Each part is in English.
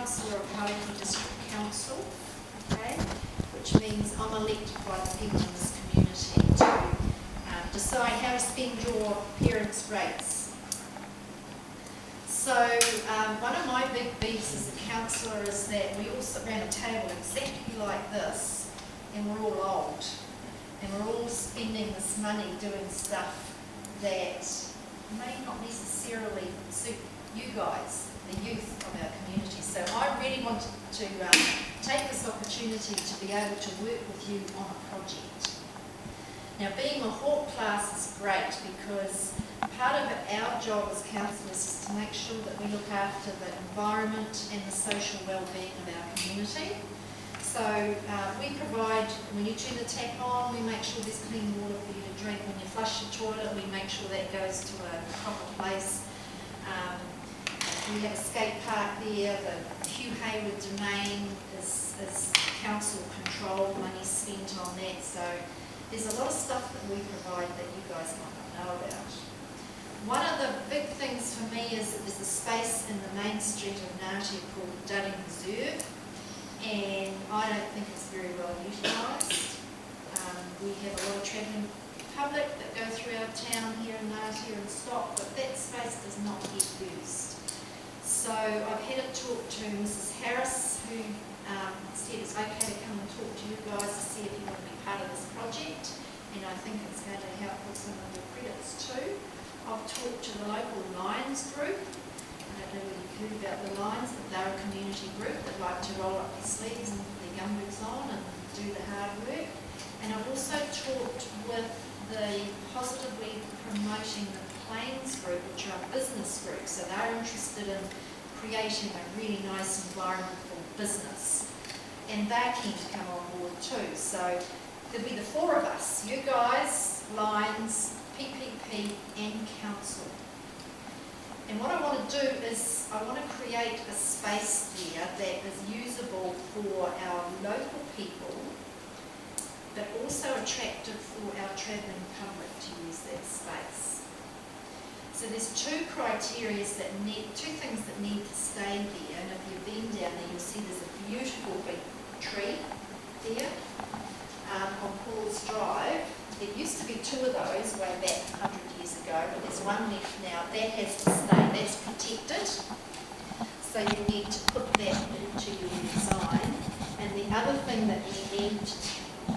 councillor of Hauraki District Council, okay, which means I'm elected by the people in this community to decide how to spend your parents' rates. So one of my big beefs as a councillor is that we all sit around a table exactly like this, and we're all old, and we're all spending this money doing stuff that may not necessarily suit you guys, the youth of our community. So I really want to take this opportunity to be able to work with you on a project. Now, being a hawk class is great because part of our job as councillors is to make sure that we look after the environment and the social well-being of our community. So we provide, when you turn the tap on, we make sure there's clean water for you to drink. When you flush the toilet, we make sure that goes to a proper place. We have a skate park there. The Hugh Hayward domain is council controlled, money spent on that. So there's a lot of stuff that we provide that you guys might not know about. One of the big things for me is that there's a space in the main street of Ngāti called Dudding Reserve, and I don't think it's very well utilised. We have a lot of travelling public that go through our town here in Ngāti and stop, but that space does not get used. So I've had a talk to Mrs. Harris, who said it's okay to come and talk to you guys to see if you want to be part of this project, and I think it's going to help with some of your credits too. I've talked to the local Lions group. I don't know whether you've heard about the Lions, but they're a community group that like to roll up their sleeves and put their gumboots on and do the hard work. And I've also talked with the Positively Promoting the Plains group, which are a business group, so they're interested in creating a really nice environment for business. And they're keen to come on board too. So there'll be the four of us, you guys, Lions, PPP and Council. And what I want to do is I want to create a space there that is usable for our local people, but also attractive for our travelling public to use that space. So there's two things that need to stay there, and if you've been down there you'll see there's a beautiful big tree there on Paul's Drive. There used to be two of those way back 100 years ago, but there's one left now. That has to stay, that's protected. So you need to put that into your design. And the other thing that we need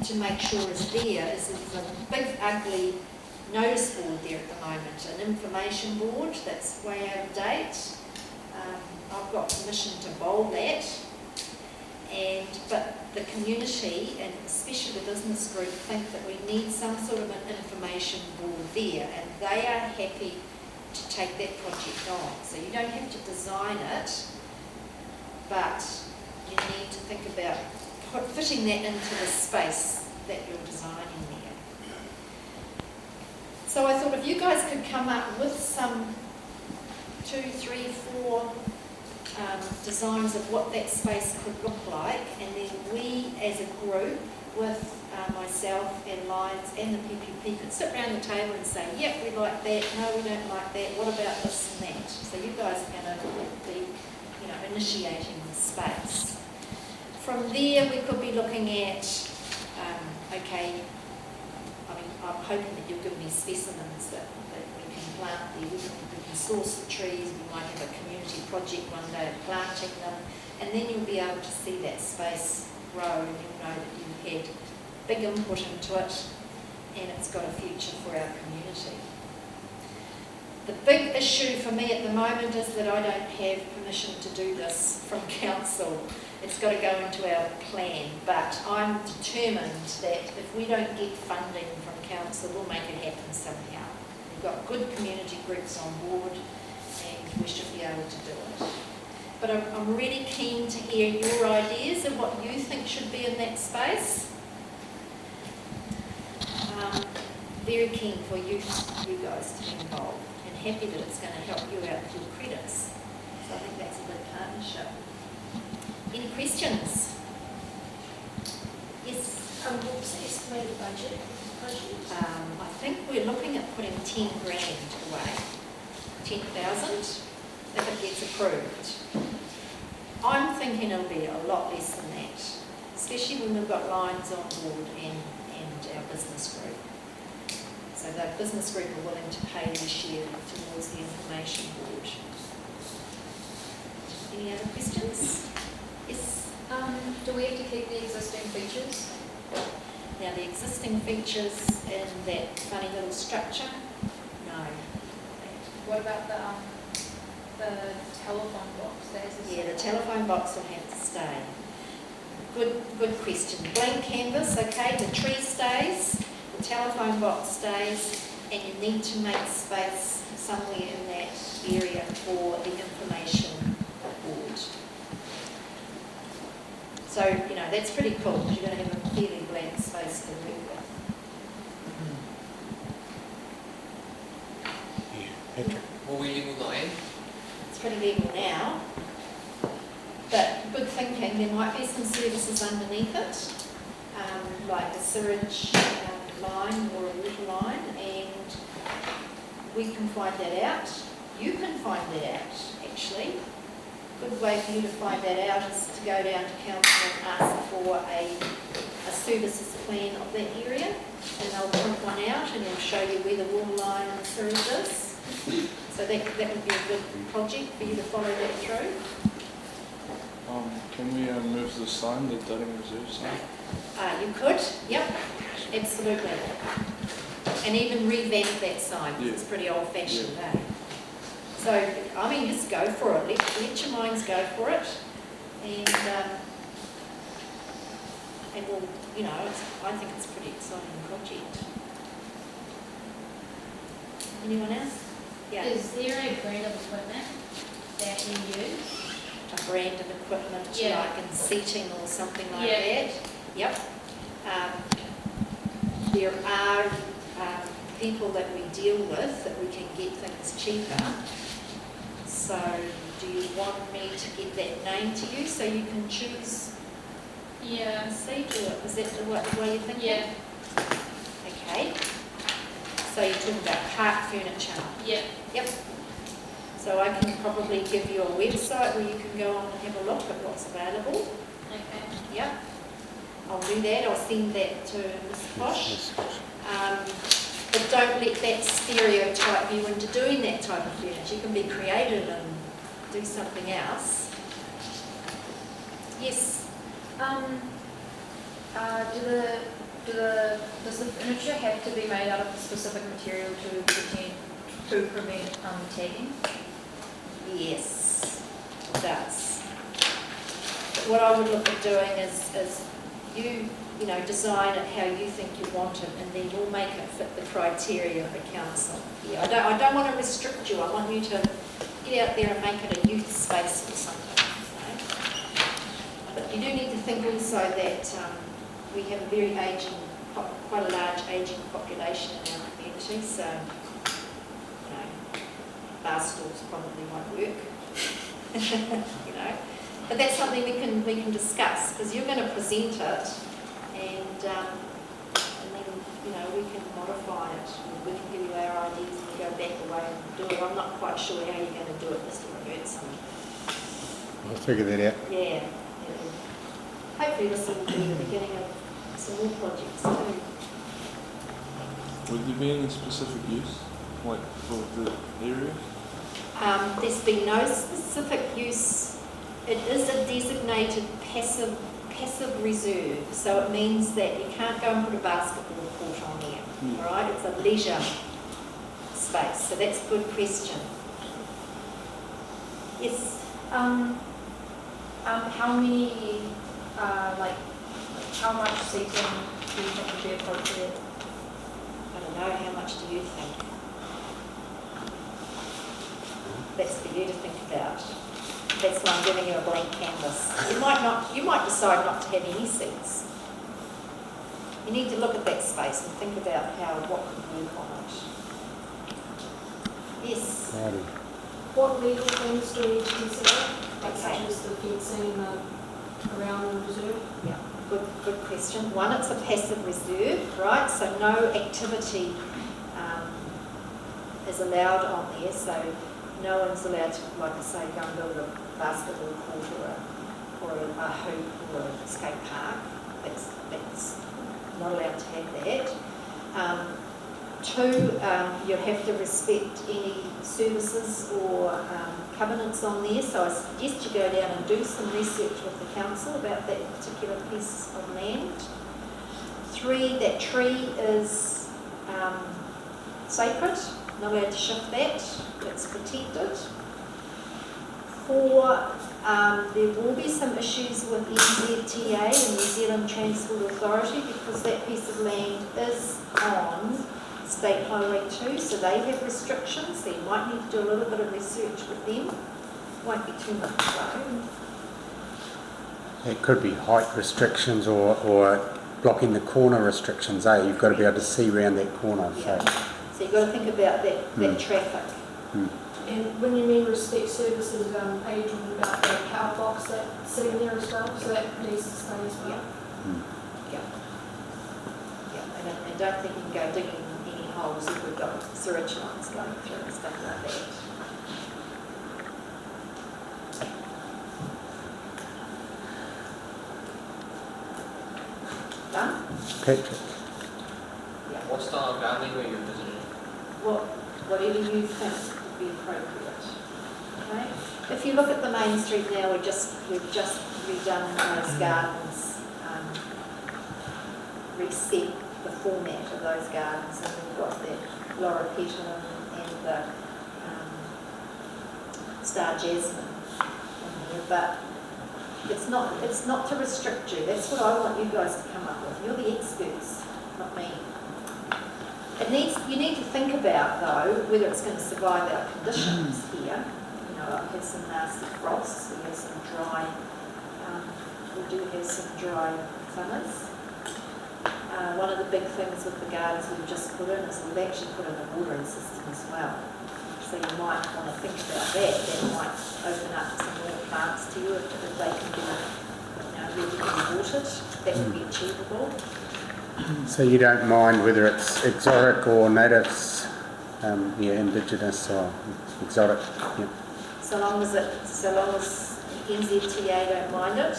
to make sure is there is there's a big ugly notice board there at the moment, an information board that's way out of date. I've got permission to bold that, but the community and especially the business group think that we need some sort of an information board there, and they are happy to take that project on. So you don't have to design it, but you need to think about fitting that into the space that you're designing there. So I thought if you guys could come up with some 2, 3, 4 designs of what that space could look like, and then we as a group with myself and Lions and the PPP could sit around the table and say, yep, we like that, no, we don't like that, what about this and that? So you guys are going to be initiating the space. From there we could be looking at, okay, I'm hoping that you'll give me specimens that we can plant there. We can source the trees, we might have a community project one day of planting them, and then you'll be able to see that space grow, and you'll know that you've had big input into it and it's got a future for our community. The big issue for me at the moment is that I don't have permission to do this from council. It's got to go into our plan, but I'm determined that if we don't get funding from council, we'll make it happen somehow. We've got good community groups on board and we should be able to do it. But I'm really keen to hear your ideas of what you think should be in that space. Very keen for you guys to be involved, and happy that it's going to help you out with your credits. So I think that's a good partnership. Any questions? Yes? What's the estimated budget? I think we're looking at putting 10 grand away. 10,000 if it gets approved. I'm thinking it'll be a lot less than that, especially when we've got Lions on board and our business group. So the business group are willing to pay their share towards the information board. Any other questions? Yes? Do we have to keep the existing features? Now the existing features in that funny little structure, no. What about the telephone box? Yeah, the telephone box will have to stay. Good question. Blank canvas, okay, the tree stays, the telephone box stays, and you need to make space somewhere in that area for the information board. So, you know, that's pretty cool, because you're going to have a fairly blank space to work with. Yeah, Patrick. Will we level the end? It's pretty level now, but good thinking, there might be some services underneath it, like a sewage line or a water line, and we can find that out. You can find that out, actually. Good way for you to find that out is to go down to council and ask for a services plan of that area, and they'll print one out and they'll show you where the water line and the sewage is. So that would be a good project for you to follow that through. Can we move the sign, the Dudding Reserve sign? You could, yep, absolutely. And even revamp that sign, 'cause it's pretty old fashioned, eh? So, I mean, just go for it, let your minds go for it. And we'll, you know, I think it's a pretty exciting project. Anyone else? Yeah. Is there a brand of equipment that you use? A brand of equipment, Yeah. like in seating or something like Yeah. that. Yep. There are people that we deal with that we can get things cheaper. So do you want me to get that name to you so you can choose Yeah. a seat, or is that the way you're thinking? Yeah. Okay. So you're talking about park furniture. Yeah. Yep. So I can probably give you a website where you can go on and have a look at what's available. Okay. Yep. I'll do that. I'll send that to Ms. Posh. But don't let that stereotype you into doing that type of furniture. You can be creative and do something else. Yes. Does the furniture have to be made out of a specific material to prevent tagging? Yes, it does. But what I would look at doing is you know, design it how you think you want it, and then we'll make it fit the criteria of the council. Yeah, I don't want to restrict you. I want you to get out there and make it a youth space or something. So. But you do need to think also that we have a very quite a large ageing population in our community, so you know, bar stools probably won't work. You know, but that's something we can discuss, because you're going to present it, and then you know, we can modify it. We can give you our ideas and you go back away and do it. I'm not quite sure how you're going to do it, Mr. Robertson. I'll figure that out. Yeah. Hopefully this will be the beginning of some more projects too. Would there be any specific use, like for the area? There's been no specific use. It is a designated passive reserve, so it means that you can't go and put a basketball court on there. All right, it's a leisure space. So that's a good question. Yes. How many, how much seating do you think would be appropriate? I don't know. How much do you think? That's for you to think about. That's why I'm giving you a blank canvas. You might decide not to have any seats. You need to look at that space and think about what could work on it. Yes. Crowded. What legal things do we need to consider? Like Okay. such as the fencing around the reserve? Yeah, good question. One, it's a passive reserve, right? So no activity is allowed on there. So no one's allowed to, like I say, go and build a basketball court or a or a hoop or a skate park. That's not allowed to have that. Two, you have to respect any services or covenants on there, so I suggest you go down and do some research with the council about that particular piece of land. Three, that tree is sacred, not allowed to shift that, it's protected. Four, there will be some issues with NZTA, the New Zealand Transport Authority, because that piece of land is on State Highway 2, so they have restrictions, so you might need to do a little bit of research with them. Won't be too much though. It could be height restrictions or blocking the corner restrictions, eh? You've got to be able to see round that corner. Yeah. So. So you've got to think about that traffic. And when you mean respect services, are you talking about the power box that's sitting there as well? So that needs to stay as well? Yeah. And I don't think you can go digging any holes if we've got sewage lines going through and stuff like that. Done? Patrick. Yeah. What style of gardening were you envisioning? Whatever you think would be appropriate. Okay? If you look at the main street now, we've just redone those gardens, reset the format of those gardens, and we've got the Laura Petal and the Star Jasmine in there, but it's not to restrict you. That's what I want you guys to come up with. You're the experts, not me. You need to think about, though, whether it's going to survive our conditions here. You know, like we have some nasty frosts, we have some dry, we do have some dry summers. One of the big things with the gardens we've just put in is we've actually put in a watering system as well. So you might want to think about that. That might open up some more plants to you if they can be, really be watered. That would be achievable. So you don't mind whether it's exotic or natives, indigenous or exotic. Yep. So long as NZTA don't mind it,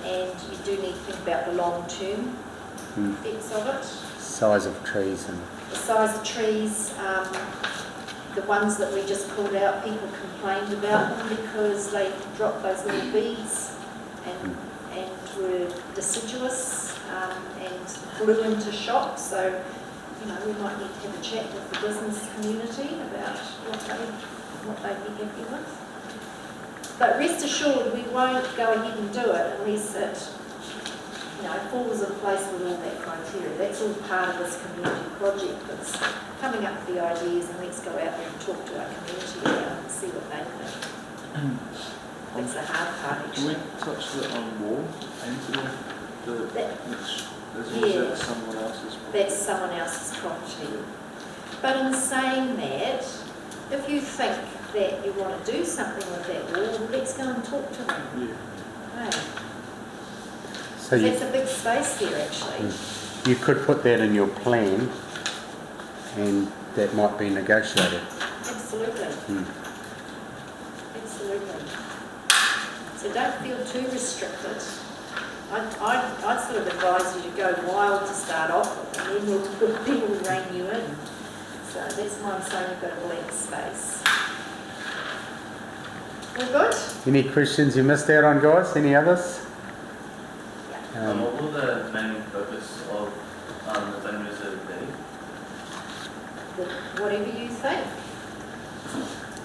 and you do need to think about the long-term effects of it. Size of trees and. The size of trees, the ones that we just pulled out, people complained about them because they dropped those little beads and were deciduous and flew into shock. So, we might need to have a chat with the business community about what they'd be happy with. But rest assured, we won't go ahead and do it unless it, falls in place with all that criteria. That's all part of this community project. That's coming up with the ideas, and let's go out there and talk to our community about and see what they think. That's the hard part, Can we actually. touch the wall painting Yeah. someone else's? That's someone else's property. But in saying that, if you think that you want to do something with that wall, let's go and talk to them. Yeah. Hey. So That's a big space there, actually. you could put that in your plan, and that might be negotiated. Absolutely. Absolutely. So don't feel too restricted. I'd sort of advise you to go wild to start off with, and then we'll rein you in. So that's why I'm saying you've got a blank space. All good? Any questions you missed out on, guys? Any others? What will the main purpose of the Dudding Reserve be? Whatever you think.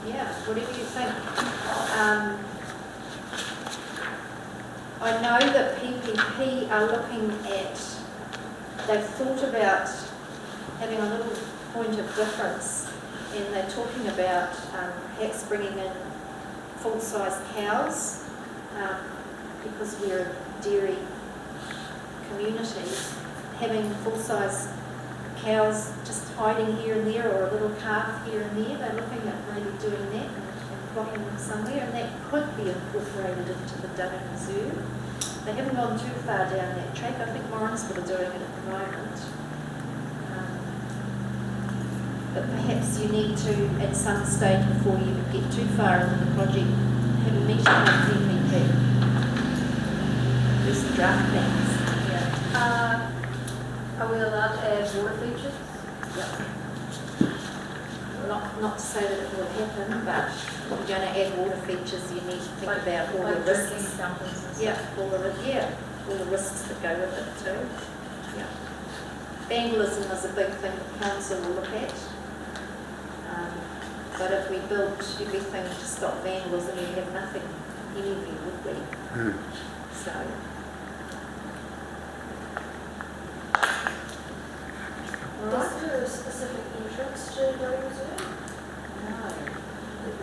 Yeah, whatever you think. I know that PPP are looking at, they've thought about having a little point of difference, and they're talking about perhaps bringing in full-size cows, because we're a dairy community, having full-size cows just hiding here and there, or a little calf here and there. They're looking at maybe doing that and plotting them somewhere, and that could be incorporated into the Dudding Reserve. They haven't gone too far down that track. I think Morrinsville are doing it at the moment. But perhaps you need to, at some stage before you get too far into the project, have a meeting with PPP Are we allowed to add water features? Not to say that it will happen, but if you're going to add water features, you need to think about all the Like drinking risks. fountains and stuff? Yeah, all the risks that go with it too. Yeah. Vandalism is a big thing the council will look at. But if we built everything to stop vandalism, we'd have nothing anywhere, would we? So, Is there a specific entrance to Dudding Reserve? no.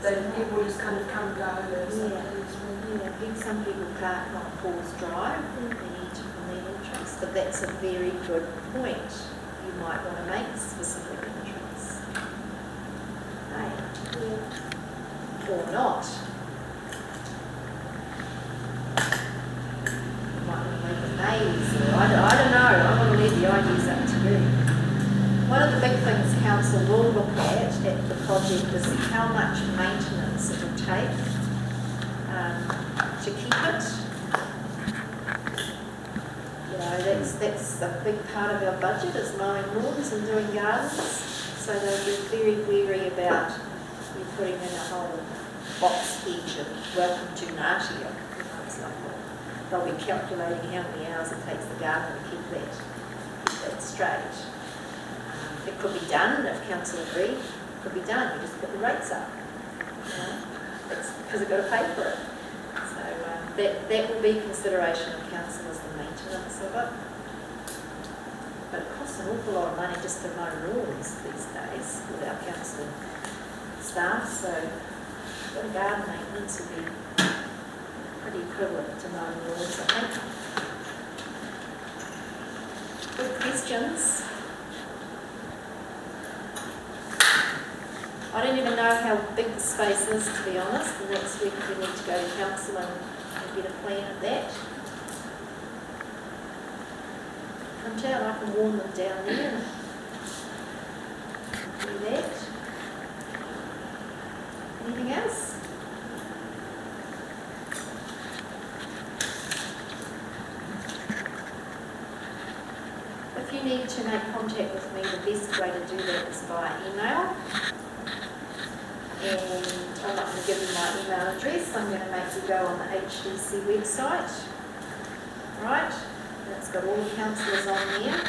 That people just kind of come and go or something? Some people park on Paul's Drive, they need to from the entrance, but that's a very good point. You might want to make a specific entrance. Hey, or not. You might want to make a maze, or I don't know, I'm going to leave the ideas up to you. One of the big things council will look at the project is how much maintenance it will take to keep it. You know, that's a big part of our budget is mowing lawns and doing gardens. So they'll be very wary about you putting in a whole box hedge of welcome to Natia. It's like, well, they'll be calculating how many hours it takes the gardener to keep that straight. It could be done if council agree. It could be done. You just put the rates up. You know, it's because they've got to pay for it. So that will be consideration of council as the maintenance of it. But it costs an awful lot of money just to mow lawns these days with our council staff. So the garden maintenance would be pretty equivalent to mowing lawns, I think. Good questions. I don't even know how big the space is, to be honest, and next week we need to go to council and get a plan of that. Come down, I can warn them down there and do that. Anything else? If you need to make contact with me, the best way to do that is via email. And I'm not going to give you my email address. I'm going to make you go on the HDC website. Right? And it's got all the councillors on there.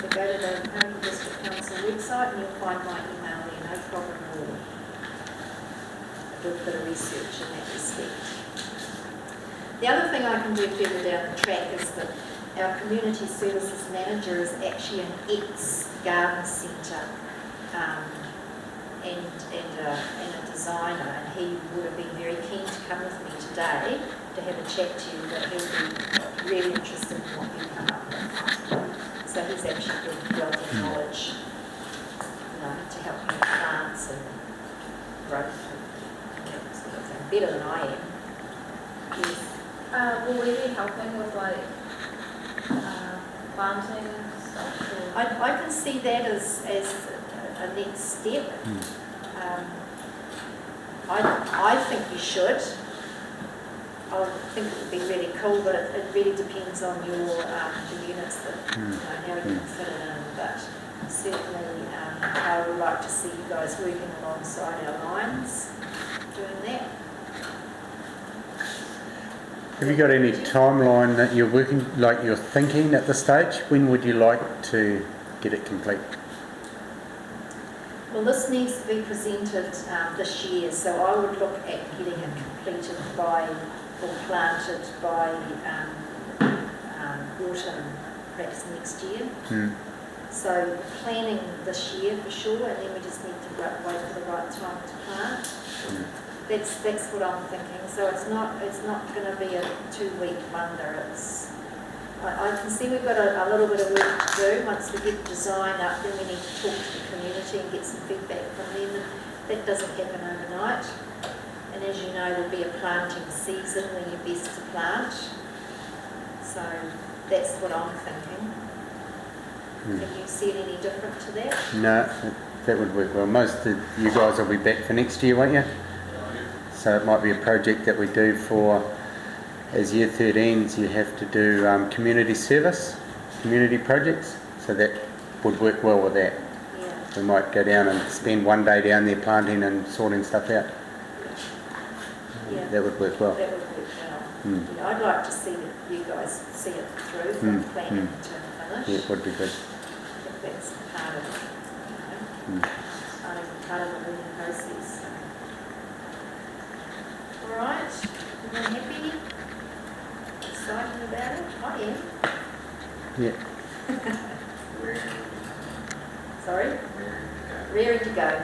So go to the County District Council website and you'll find my email there, no problem at all. I did a bit of research in that respect. The other thing I can do further down the track is that our community services manager is actually an ex-garden centre and a designer, and he would have been very keen to come with me today to have a chat to you, but he'll be really interested in what you come up with. So he's actually got wealth of knowledge, to help me with plants and growth and that sort of thing. Better than I am. Yes. Will we be helping with planting and stuff? Or? I can see that as a next step. I think you should. I think it would be really cool, but it really depends on your the units that how you can fit it in. But certainly, I would like to see you guys working alongside our lines, doing that. Have you got any timeline that you're working, like you're thinking at this stage? When would you like to get it complete? Well, this needs to be presented this year, so I would look at getting it completed by, or planted by autumn, perhaps next year. So planning this year for sure, and then we just need to wait for the right time to plant. That's what I'm thinking. So it's not going to be a 2-week wonder. I can see we've got a little bit of work to do. Once we get the design up, then we need to talk to the community and get some feedback from them. And that doesn't happen overnight. And as you know, there'll be a planting season when you're best to plant. So that's what I'm thinking. Have you seen any different to that? No, that would work well. Most of you guys will be back for next year, won't you? So it might be a project that we do for, as year 13s, you have to do community service, community projects. So So that would work well with that. Yeah. We might go down and spend one day down there planting and sorting stuff out. Yeah. That would work well. That would work well. Mm. You know, I'd like to see that you guys see it through from planning to finish. Yeah, it would be good. I think that's part of, you know, Mm. part of the learning process. All right, everyone happy? Excited about it? I am. Yeah. Sorry? Raring to go.